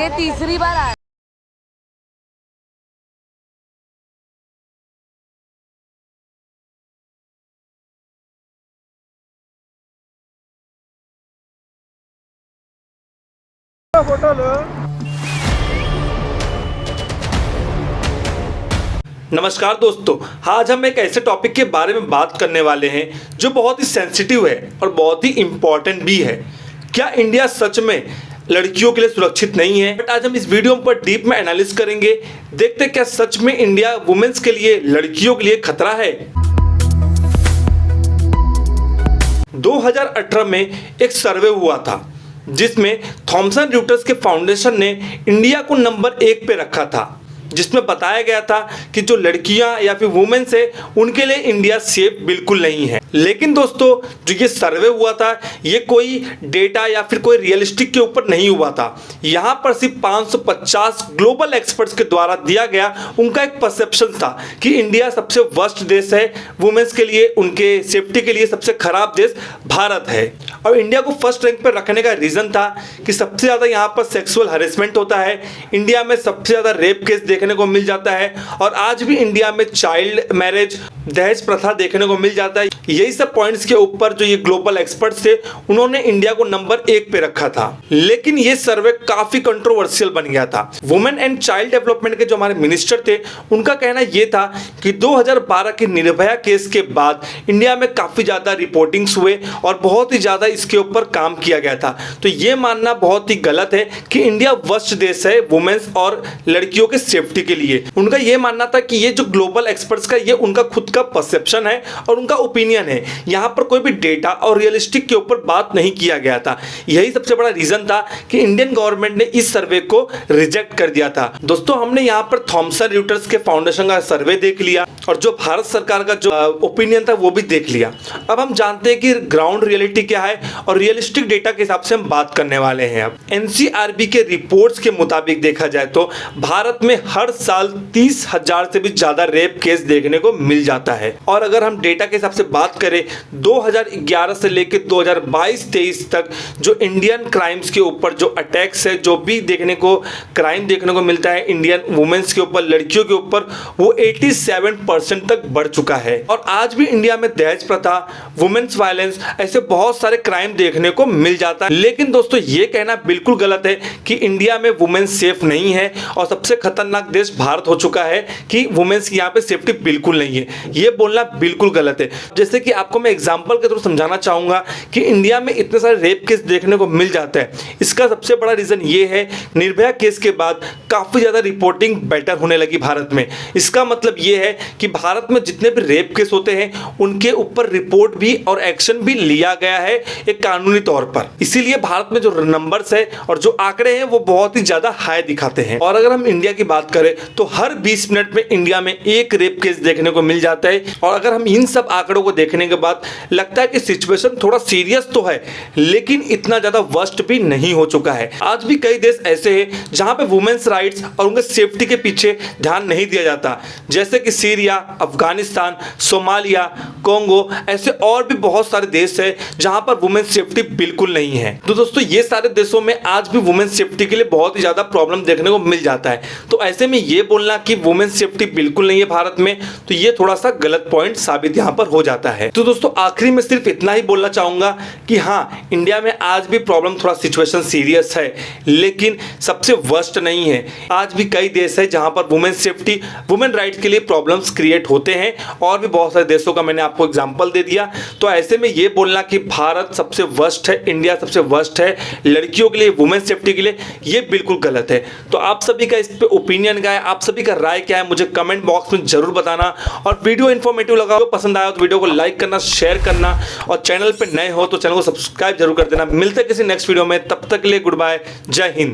ये तीसरी बार आया। फोटो लो। नमस्कार दोस्तों, आज हम एक ऐसे टॉपिक के बारे में बात करने वाले हैं जो बहुत ही सेंसिटिव है और बहुत ही इम्पोर्टेंट भी है। क्या इंडिया सच में लड़कियों के लिए सुरक्षित नहीं है? बट आज हम इस वीडियो पर डीप में एनालिस करेंगे, देखते क्या सच में इंडिया वुमेन्स के लिए, लड़कियों के लिए खतरा है। 2018 में एक सर्वे हुआ था जिसमें थॉमसन रॉयटर्स के फाउंडेशन ने इंडिया को नंबर 1 पे रखा था, जिसमें बताया गया था कि जो लड़कियां या फिर वुमेन्स है उनके लिए इंडिया सेफ बिल्कुल नहीं है। लेकिन दोस्तों, जो ये सर्वे हुआ था ये कोई डेटा या फिर कोई रियलिस्टिक के ऊपर नहीं हुआ था। यहाँ पर सिर्फ 550 ग्लोबल एक्सपर्ट्स के द्वारा दिया गया उनका एक परसेप्शन था कि इंडिया सबसे वर्स्ट देश है वुमेन्स के लिए, उनके सेफ्टी के लिए सबसे खराब देश भारत है। और इंडिया को फर्स्ट रैंक पर रखने का रीज़न था कि सबसे ज़्यादा यहाँ पर सेक्सुअल हरेसमेंट होता है, इंडिया में सबसे ज़्यादा रेप केस देखने को मिल जाता है और आज भी इंडिया में चाइल्ड मैरिज, दहेज प्रथा देखने को मिल जाता है। यही सब पॉइंट्स के ऊपर जो ये ग्लोबल एक्सपर्ट्स थे उन्होंने इंडिया को नंबर 1 पे रखा था। लेकिन ये सर्वे काफी कंट्रोवर्शियल बन गया था। वुमेन एंड चाइल्ड डेवलपमेंट के जो हमारे मिनिस्टर थे उनका कहना यह था कि 2012 के निर्भया केस के बाद इंडिया में काफी ज्यादा रिपोर्टिंग्स हुए और बहुत ही ज्यादा इसके ऊपर काम किया गया था। तो ये मानना बहुत ही गलत है कि इंडिया वर्स्ट देश है वुमेन्स और लड़कियों के सेफ्टी के लिए। उनका यह मानना था कि ये जो ग्लोबल एक्सपर्ट्स का ये उनका खुद का परसेप्शन है और उनका ओपिनियन है, यहां पर कोई भी डेटा और रियलिस्टिक के ऊपर बात नहीं किया गया था। यही सबसे बड़ा रीजन था कि इंडियन गवर्नमेंट ने इस सर्वे को रिजेक्ट कर दिया था। दोस्तों, हमने यहां पर थॉमसन रॉयटर्स के फाउंडेशन का सर्वे देख लिया और जो भारत सरकार का जो ओपिनियन था वो भी देख लिया। अब हम जानते हैं कि ग्राउंड रियलिटी क्या है और रियलिस्टिक डेटा के हिसाब से हम बात करने वाले हैं। अब एनसीआरबी के रिपोर्ट्स के मुताबिक देखा जाए तो भारत में हर साल 30,000 से भी ज्यादा रेप केस देखने को मिल जाता है। और अगर हम डेटा के हिसाब से बात करें 2011 से लेकर 2022-23 तक जो इंडियन क्राइम्स के ऊपर जो अटैक्स है, जो भी देखने को क्राइम देखने को मिलता है इंडियन वुमेन्स के ऊपर, लड़कियों के ऊपर, वो 87% तक बढ़ चुका है। और आज भी इंडिया में दहेज प्रथा, वुमेन्स वायलेंस, ऐसे बहुत सारे क्राइम देखने को मिल जाता है। लेकिन दोस्तों, ये कहना बिल्कुल गलत है कि इंडिया में वुमेन्स सेफ नहीं है और सबसे खतरनाक देश भारत हो चुका है कि वुमेन्स की यहाँ पे सेफ्टी बिल्कुल नहीं है। ये बोलना बिल्कुल गलत है। जैसे कि आपको मैं एग्जांपल के थ्रू समझाना चाहूंगा कि इंडिया में इतने सारे रेप केस देखने को मिल जाता है, इसका सबसे बड़ा रीजन ये है निर्भया केस के बाद काफी ज्यादा रिपोर्टिंग बेटर होने लगी भारत में। इसका मतलब ये है कि भारत में जितने भी रेप केस होते हैं उनके ऊपर रिपोर्ट भी और एक्शन भी लिया गया है एक कानूनी तौर पर। इसीलिए भारत में जो नंबर्स है और जो आंकड़े हैं वो बहुत ही ज्यादा हाई दिखाते हैं। और अगर हम इंडिया की बात करें तो हर 20 मिनट में इंडिया में एक रेप केस देखने को मिल जाता है। और अगर हम इन सब आंकड़ों को देखने के बाद लगता है कि सिचुएशन थोड़ा सीरियस तो है, लेकिन इतना ज्यादा वर्स्ट भी नहीं हो चुका है। आज भी कई देश ऐसे हैं जहां पे वुमेन्स राइट्स और उनके सेफ्टी के पीछे ध्यान नहीं दिया जाता, जैसे कि सीरिया, अफगानिस्तान, सोमालिया, कोंगो, ऐसे और भी बहुत सारे देश है जहां पर वुमेन्स सेफ्टी बिल्कुल नहीं है। तो दोस्तों, ये सारे देशों में आज भी वुमेन्स सेफ्टी के लिए बहुत ही ज्यादा प्रॉब्लम देखने को मिल जाता है। तो ऐसे में ये बोलना कि वुमेन्स सेफ्टी बिल्कुल नहीं है भारत में, तो ये थोड़ा सा गलत पॉइंट साबित यहाँ पर हो जाता है। तो दोस्तों, आखिरी में सिर्फ इतना ही बोलना चाहूंगा कि हाँ, इंडिया में आज भी प्रॉब्लम, थोड़ा सिचुएशन सीरियस है, लेकिन सबसे वर्स्ट नहीं है। आज भी कई देश है जहां पर वुमेन सेफ्टी, वुमेन राइट्स के लिए प्रॉब्लम्स क्रिएट होते हैं और भी बहुत सारे देशों का मैंने आपको एग्जांपल दे दिया। तो ऐसे में ये बोलना कि भारत सबसे वर्स्ट है, इंडिया सबसे वर्स्ट है लड़कियों के लिए, वुमेन सेफ्टी के लिए, ये बिल्कुल गलत है। तो आप सभी का इस पे ओपिनियन क्या है, आप सभी का राय क्या है, मुझे कमेंट बॉक्स में जरूर बताना। और वीडियो इन्फॉर्मेटिव लगा हो, पसंद आया तो वीडियो को लाइक करना, शेयर करना और चैनल पे नए हो तो चैनल को सब्सक्राइब जरूर कर देना। मिलते हैं किसी नेक्स्ट वीडियो में, तब तक के लिए गुड बाय, जय हिंद।